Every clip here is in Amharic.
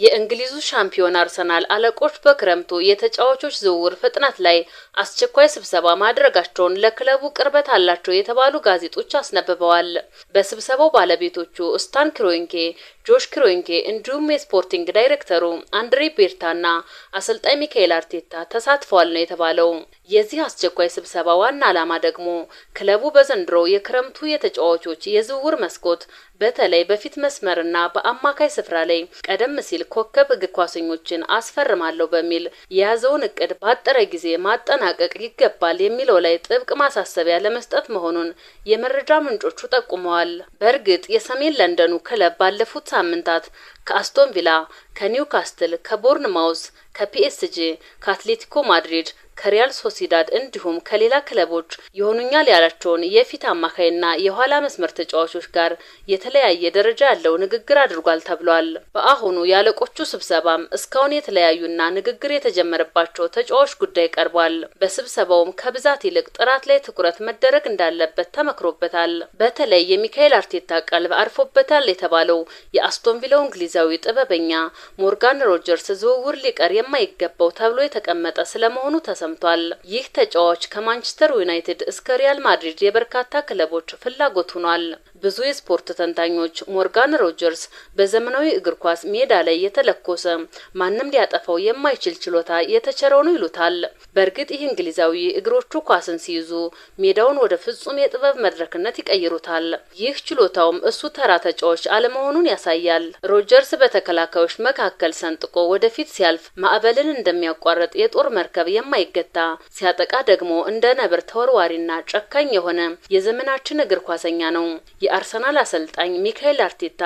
የእንግሊዙ ሻምፒዮን አርሰናል አለቆች በክረምቱ የተጫዋቾች ዝውውር ፍጥነት ላይ አስቸኳይ ስብሰባ ማድረጋቸውን ለክለቡ ቅርበት አላቸው የተባሉ ጋዜጦች አስነብበዋል። በስብሰባው ባለቤቶቹ ስታን ክሮንኬ፣ ጆሽ ክሮንኬ እንዲሁም የስፖርቲንግ ዳይሬክተሩ አንድሬ ቤርታና አሰልጣኝ ሚካኤል አርቴታ ተሳትፈዋል ነው የተባለው። የዚህ አስቸኳይ ስብሰባ ዋና ዓላማ ደግሞ ክለቡ በዘንድሮ የክረምቱ የተጫዋቾች የዝውውር መስኮት በተለይ በፊት መስመርና በአማካይ ስፍራ ላይ ቀደም ሲል ኮከብ እግር ኳሰኞችን አስፈርማለሁ በሚል የያዘውን እቅድ ባጠረ ጊዜ ማጠናቀቅ ይገባል የሚለው ላይ ጥብቅ ማሳሰቢያ ለመስጠት መሆኑን የመረጃ ምንጮቹ ጠቁመዋል። በእርግጥ የሰሜን ለንደኑ ክለብ ባለፉት ሳምንታት ከአስቶን ቪላ፣ ከኒውካስትል፣ ከቦርንማውስ፣ ከፒኤስጂ፣ ከአትሌቲኮ ማድሪድ፣ ከሪያል ሶሲዳድ እንዲሁም ከሌላ ክለቦች ይሆኑኛል ያላቸውን የፊት አማካይና የኋላ መስመር ተጫዋቾች ጋር የተለያየ ደረጃ ያለው ንግግር አድርጓል ተብሏል። በአሁኑ ያለቆቹ ስብሰባም እስካሁን የተለያዩና ንግግር የተጀመረባቸው ተጫዋች ጉዳይ ቀርቧል። በስብሰባውም ከብዛት ይልቅ ጥራት ላይ ትኩረት መደረግ እንዳለበት ተመክሮበታል። በተለይ የሚካኤል አርቴታ ቀልብ አርፎበታል የተባለው የአስቶን ቪላው እንግሊዛዊ ጥበበኛ ሞርጋን ሮጀርስ ዝውውር ሊቀር የማይገባው ተብሎ የተቀመጠ ስለመሆኑ ተሰምቷል። ይህ ተጫዋች ከማንቸስተር ዩናይትድ እስከ ሪያል ማድሪድ የበርካታ ክለቦች ፍላጎት ሆኗል። ብዙ የስፖርት ተንታኞች ሞርጋን ሮጀርስ በዘመናዊ እግር ኳስ ሜዳ ላይ የተለኮሰ ማንም ሊያጠፋው የማይችል ችሎታ የተቸረው ነው ይሉታል። በእርግጥ ይህ እንግሊዛዊ እግሮቹ ኳስን ሲይዙ ሜዳውን ወደ ፍጹም የጥበብ መድረክነት ይቀይሩታል። ይህ ችሎታውም እሱ ተራ ተጫዋች አለመሆኑን ያሳያል። ሮጀርስ በተከላካዮች መካከል ሰንጥቆ ወደፊት ሲያልፍ ማዕበልን እንደሚያቋርጥ የጦር መርከብ የማይገታ ሲያጠቃ ደግሞ እንደ ነብር ተወርዋሪና ጨካኝ የሆነ የዘመናችን እግር ኳሰኛ ነው። የአርሰናል አሰልጣኝ ሚካኤል አርቴታ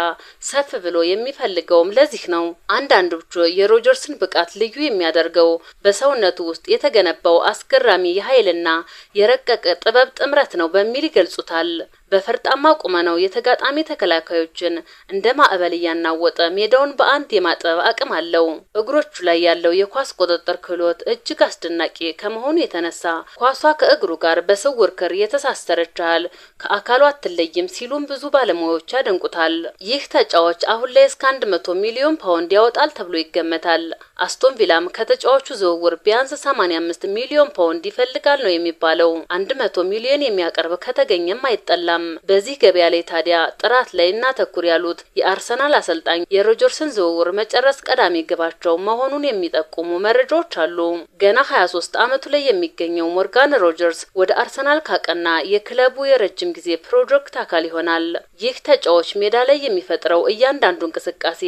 ሰፍ ብሎ የሚፈልገውም ለዚህ ነው። አንዳንዶቹ የሮጀርስን ብቃት ልዩ የሚያደርገው በሰውነቱ ውስጥ የተገነባው አስገራሚ የኃይልና የረቀቀ ጥበብ ጥምረት ነው በሚል ይገልጹታል። በፈርጣማ ቁመናው የተጋጣሚ ተከላካዮችን እንደ ማዕበል እያናወጠ ሜዳውን በአንድ የማጠብ አቅም አለው። እግሮቹ ላይ ያለው የኳስ ቁጥጥር ክህሎት እጅግ አስደናቂ ከመሆኑ የተነሳ ኳሷ ከእግሩ ጋር በስውር ክር የተሳሰረች ያህል ከአካሉ አትለይም ሲሉም ብዙ ባለሙያዎች ያደንቁታል። ይህ ተጫዋች አሁን ላይ እስከ 100 ሚሊዮን ፓውንድ ያወጣል ተብሎ ይገመታል። አስቶን ቪላም ከተጫዋቹ ዝውውር ቢያንስ 85 ሚሊዮን ፓውንድ ይፈልጋል ነው የሚባለው። 100 ሚሊዮን የሚያቀርብ ከተገኘም አይጠላም። በዚህ ገበያ ላይ ታዲያ ጥራት ላይ እናተኩር ያሉት የአርሰናል አሰልጣኝ የሮጀርስን ዝውውር መጨረስ ቀዳሚ ግባቸው መሆኑን የሚጠቁሙ መረጃዎች አሉ። ገና 23 ዓመቱ ላይ የሚገኘው ሞርጋን ሮጀርስ ወደ አርሰናል ካቀና የክለቡ የረጅም ጊዜ ፕሮጀክት አካል ይሆናል። ይህ ተጫዋች ሜዳ ላይ የሚፈጥረው እያንዳንዱ እንቅስቃሴ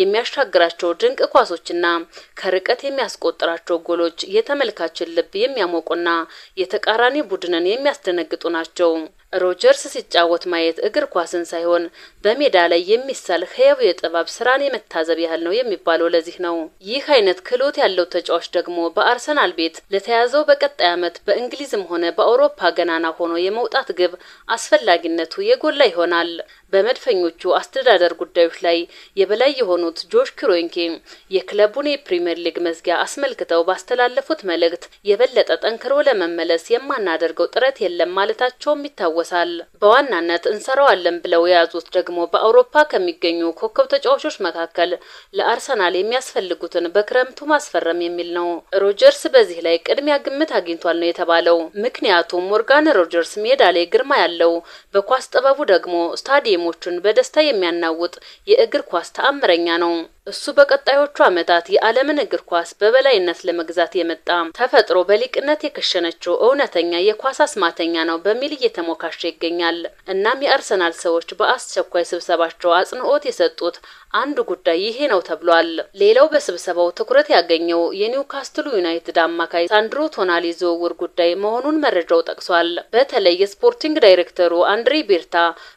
የሚያሻግራቸው ድንቅ ኳሶችና ከርቀት የሚያስቆጥራቸው ጎሎች የተመልካችን ልብ የሚያሞቁና የተቃራኒ ቡድንን የሚያስደነግጡ ናቸው። ሮጀርስ ሲጫወት ማየት እግር ኳስን ሳይሆን በሜዳ ላይ የሚሳል ህያው የጥበብ ስራን የመታዘብ ያህል ነው የሚባለው ለዚህ ነው። ይህ አይነት ክህሎት ያለው ተጫዋች ደግሞ በአርሰናል ቤት ለተያዘው በቀጣይ ዓመት በእንግሊዝም ሆነ በአውሮፓ ገናና ሆኖ የመውጣት ግብ አስፈላጊነቱ የጎላ ይሆናል። በመድፈኞቹ አስተዳደር ጉዳዮች ላይ የበላይ የሆኑት ጆሽ ክሮንኬ የክለቡን የፕሪሚየር ሊግ መዝጊያ አስመልክተው ባስተላለፉት መልእክት የበለጠ ጠንክሮ ለመመለስ የማናደርገው ጥረት የለም ማለታቸውም ይታወሳል። በዋናነት እንሰራዋለን ብለው የያዙት ደግሞ በአውሮፓ ከሚገኙ ኮከብ ተጫዋቾች መካከል ለአርሰናል የሚያስፈልጉትን በክረምቱ ማስፈረም የሚል ነው። ሮጀርስ በዚህ ላይ ቅድሚያ ግምት አግኝቷል ነው የተባለው። ምክንያቱም ሞርጋን ሮጀርስ ሜዳ ላይ ግርማ ያለው፣ በኳስ ጥበቡ ደግሞ ስታዲየሞቹን በደስታ የሚያናውጥ የእግር ኳስ ተአምረኛ ነው። እሱ በቀጣዮቹ ዓመታት የዓለምን እግር ኳስ በበላይነት ለመግዛት የመጣ ተፈጥሮ በሊቅነት የከሸነችው እውነተኛ የኳስ አስማተኛ ነው በሚል እየተሞካሸ ይገኛል። እናም የአርሰናል ሰዎች በአስቸኳይ ስብሰባቸው አጽንኦት የሰጡት አንዱ ጉዳይ ይሄ ነው ተብሏል። ሌላው በስብሰባው ትኩረት ያገኘው የኒውካስትሉ ዩናይትድ አማካይ ሳንድሮ ቶናሊ ዝውውር ጉዳይ መሆኑን መረጃው ጠቅሷል። በተለይ የስፖርቲንግ ዳይሬክተሩ አንድሬ ቤርታ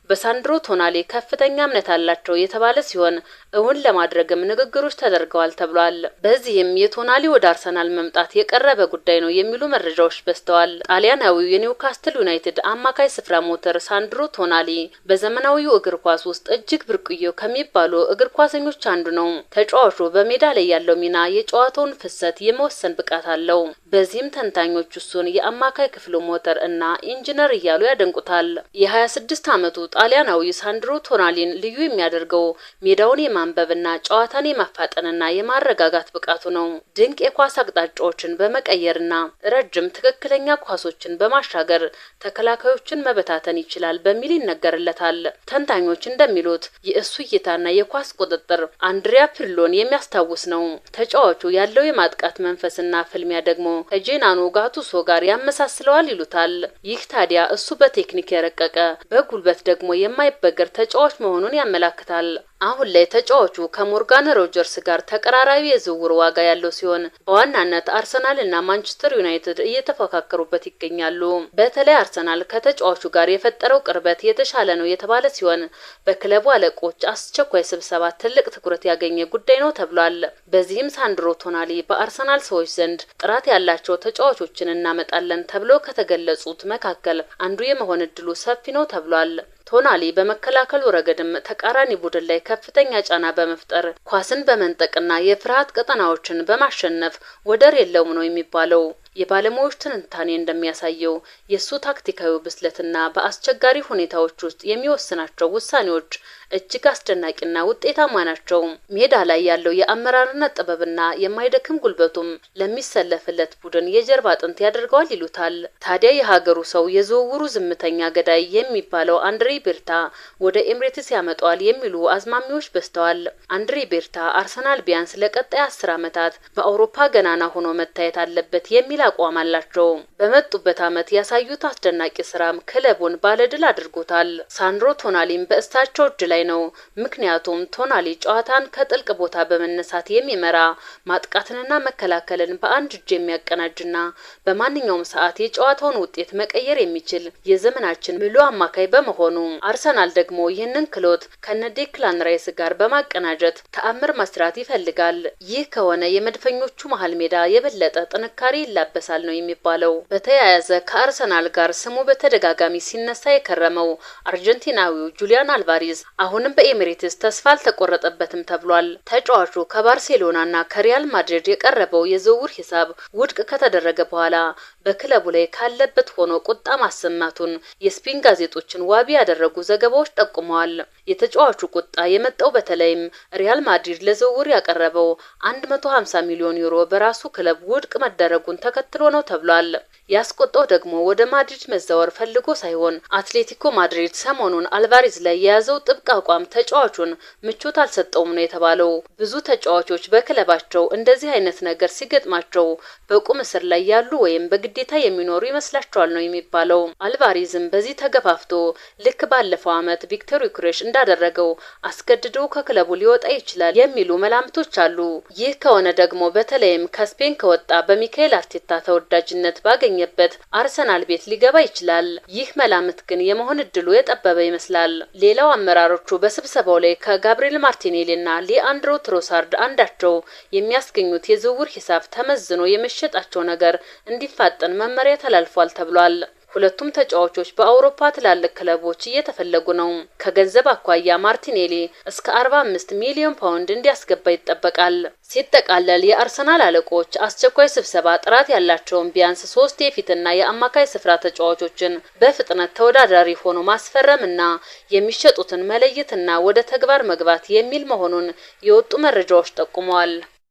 በሳንድሮ ቶናሊ ከፍተኛ እምነት አላቸው የተባለ ሲሆን እውን ለማድረግም ንግግሮች ተደርገዋል ተብሏል። በዚህም የቶናሊ ወደ አርሰናል መምጣት የቀረበ ጉዳይ ነው የሚሉ መረጃዎች በስተዋል። ጣሊያናዊው የኒውካስትል ዩናይትድ አማካይ ስፍራ ሞተር ሳንድሮ ቶናሊ በዘመናዊው እግር ኳስ ውስጥ እጅግ ብርቅዬ ከሚባሉ እግር ኳሰኞች አንዱ ነው። ተጫዋቹ በሜዳ ላይ ያለው ሚና የጨዋታውን ፍሰት የመወሰን ብቃት አለው። በዚህም ተንታኞች እሱን የአማካይ ክፍሉ ሞተር እና ኢንጂነር እያሉ ያደንቁታል። የ26 ዓመቱ ጣሊያናዊ ሳንድሮ ቶናሊን ልዩ የሚያደርገው ሜዳውን የማንበብና ጨዋታን የማፋጠንና የማረጋጋት ብቃቱ ነው። ድንቅ የኳስ አቅጣጫዎችን በመቀየርና ረጅም ትክክለኛ ኳሶችን በማሻገር ተከላካዮችን መበታተን ይችላል በሚል ይነገርለታል። ተንታኞች እንደሚሉት የእሱ እይታና የኳስ ቁጥጥር አንድሪያ ፒርሎን የሚያስታውስ ነው። ተጫዋቹ ያለው የማጥቃት መንፈስና ፍልሚያ ደግሞ ከጄናኖ ጋቱሶ ጋር ያመሳስለዋል ይሉታል። ይህ ታዲያ እሱ በቴክኒክ የረቀቀ በጉልበት ደግሞ የማይበገር ተጫዋች መሆኑን ያመላክታል። አሁን ላይ ተጫዋቹ ከሞርጋን ሮጀርስ ጋር ተቀራራቢ የዝውውር ዋጋ ያለው ሲሆን በዋናነት አርሰናል እና ማንቸስተር ዩናይትድ እየተፎካከሩበት ይገኛሉ። በተለይ አርሰናል ከተጫዋቹ ጋር የፈጠረው ቅርበት የተሻለ ነው የተባለ ሲሆን በክለቡ አለቆች አስቸኳይ ስብሰባ ትልቅ ትኩረት ያገኘ ጉዳይ ነው ተብሏል። በዚህም ሳንድሮ ቶናሊ በአርሰናል ሰዎች ዘንድ ጥራት ያላቸው ተጫዋቾችን እናመጣለን ተብሎ ከተገለጹት መካከል አንዱ የመሆን እድሉ ሰፊ ነው ተብሏል። ቶናሊ በመከላከሉ ረገድም ተቃራኒ ቡድን ላይ ከፍተኛ ጫና በመፍጠር ኳስን በመንጠቅና የፍርሃት ቀጠናዎችን በማሸነፍ ወደር የለውም ነው የሚባለው። የባለሙያዎች ትንታኔ እንደሚያሳየው የሱ ታክቲካዊ ብስለትና በአስቸጋሪ ሁኔታዎች ውስጥ የሚወስናቸው ውሳኔዎች እጅግ አስደናቂና ውጤታማ ናቸው። ሜዳ ላይ ያለው የአመራርነት ጥበብና የማይደክም ጉልበቱም ለሚሰለፍለት ቡድን የጀርባ አጥንት ያደርገዋል ይሉታል። ታዲያ የሀገሩ ሰው የዝውውሩ ዝምተኛ ገዳይ የሚባለው አንድሪ ቤርታ ወደ ኤምሬትስ ያመጣዋል የሚሉ አዝማሚዎች በስተዋል። አንድሪ ቤርታ አርሰናል ቢያንስ ለቀጣይ 10 ዓመታት በአውሮፓ ገናና ሆኖ መታየት አለበት የሚል አቋም አላቸው። በመጡበት ዓመት ያሳዩት አስደናቂ ስራም ክለቡን ባለድል አድርጎታል። ሳንድሮ ቶናሊም በእሳቸው እጅ ላይ ነው። ምክንያቱም ቶናሊ ጨዋታን ከጥልቅ ቦታ በመነሳት የሚመራ ማጥቃትንና መከላከልን በአንድ እጅ የሚያቀናጅና በማንኛውም ሰዓት የጨዋታውን ውጤት መቀየር የሚችል የዘመናችን ምሉ አማካይ በመሆኑ አርሰናል ደግሞ ይህንን ክሎት ከነዴክላን ራይስ ጋር በማቀናጀት ተአምር መስራት ይፈልጋል። ይህ ከሆነ የመድፈኞቹ መሃል ሜዳ የበለጠ ጥንካሬ ይላበሳል ነው የሚባለው። በተያያዘ ከአርሰናል ጋር ስሙ በተደጋጋሚ ሲነሳ የከረመው አርጀንቲናዊው ጁሊያን አልቫሬዝ አሁንም በኤሚሬትስ ተስፋ አልተቆረጠበትም ተብሏል። ተጫዋቹ ከባርሴሎናና ከሪያል ማድሪድ የቀረበው የዝውውር ሂሳብ ውድቅ ከተደረገ በኋላ በክለቡ ላይ ካለበት ሆኖ ቁጣ ማሰማቱን የስፔን ጋዜጦችን ዋቢ ያደረጉ ዘገባዎች ጠቁመዋል። የተጫዋቹ ቁጣ የመጣው በተለይም ሪያል ማድሪድ ለዝውውር ያቀረበው 150 ሚሊዮን ዩሮ በራሱ ክለብ ውድቅ መደረጉን ተከትሎ ነው ተብሏል። ያስቆጣው ደግሞ ወደ ማድሪድ መዛወር ፈልጎ ሳይሆን አትሌቲኮ ማድሪድ ሰሞኑን አልቫሬዝ ላይ የያዘው ጥብቅ አቋም ተጫዋቹን ምቾት አልሰጠውም ነው የተባለው። ብዙ ተጫዋቾች በክለባቸው እንደዚህ አይነት ነገር ሲገጥማቸው በቁም እስር ላይ ያሉ ወይም በግዴታ የሚኖሩ ይመስላቸዋል ነው የሚባለው። አልቫሬዝም በዚህ ተገፋፍቶ ልክ ባለፈው ዓመት ቪክቶር ዩክሬሽ እንዳደረገው አስገድዶ ከክለቡ ሊወጣ ይችላል የሚሉ መላምቶች አሉ። ይህ ከሆነ ደግሞ በተለይም ከስፔን ከወጣ በሚካኤል አርቴታ ተወዳጅነት ባገኘበት አርሰናል ቤት ሊገባ ይችላል። ይህ መላምት ግን የመሆን እድሉ የጠበበ ይመስላል። ሌላው አመራሮቹ በስብሰባው ላይ ከጋብሪኤል ማርቲኔሊና ሊአንድሮ ትሮሳርድ አንዳቸው የሚያስገኙት የዝውውር ሂሳብ ተመዝኖ የመሸጣቸው ነገር እንዲፋጠን መመሪያ ተላልፏል ተብሏል። ሁለቱም ተጫዋቾች በአውሮፓ ትላልቅ ክለቦች እየተፈለጉ ነው። ከገንዘብ አኳያ ማርቲኔሊ እስከ 45 ሚሊዮን ፓውንድ እንዲያስገባ ይጠበቃል። ሲጠቃለል የአርሰናል አለቆች አስቸኳይ ስብሰባ ጥራት ያላቸውን ቢያንስ 3 የፊትና የአማካይ ስፍራ ተጫዋቾችን በፍጥነት ተወዳዳሪ ሆኖ ማስፈረምና የሚሸጡትን መለየትና ወደ ተግባር መግባት የሚል መሆኑን የወጡ መረጃዎች ጠቁመዋል።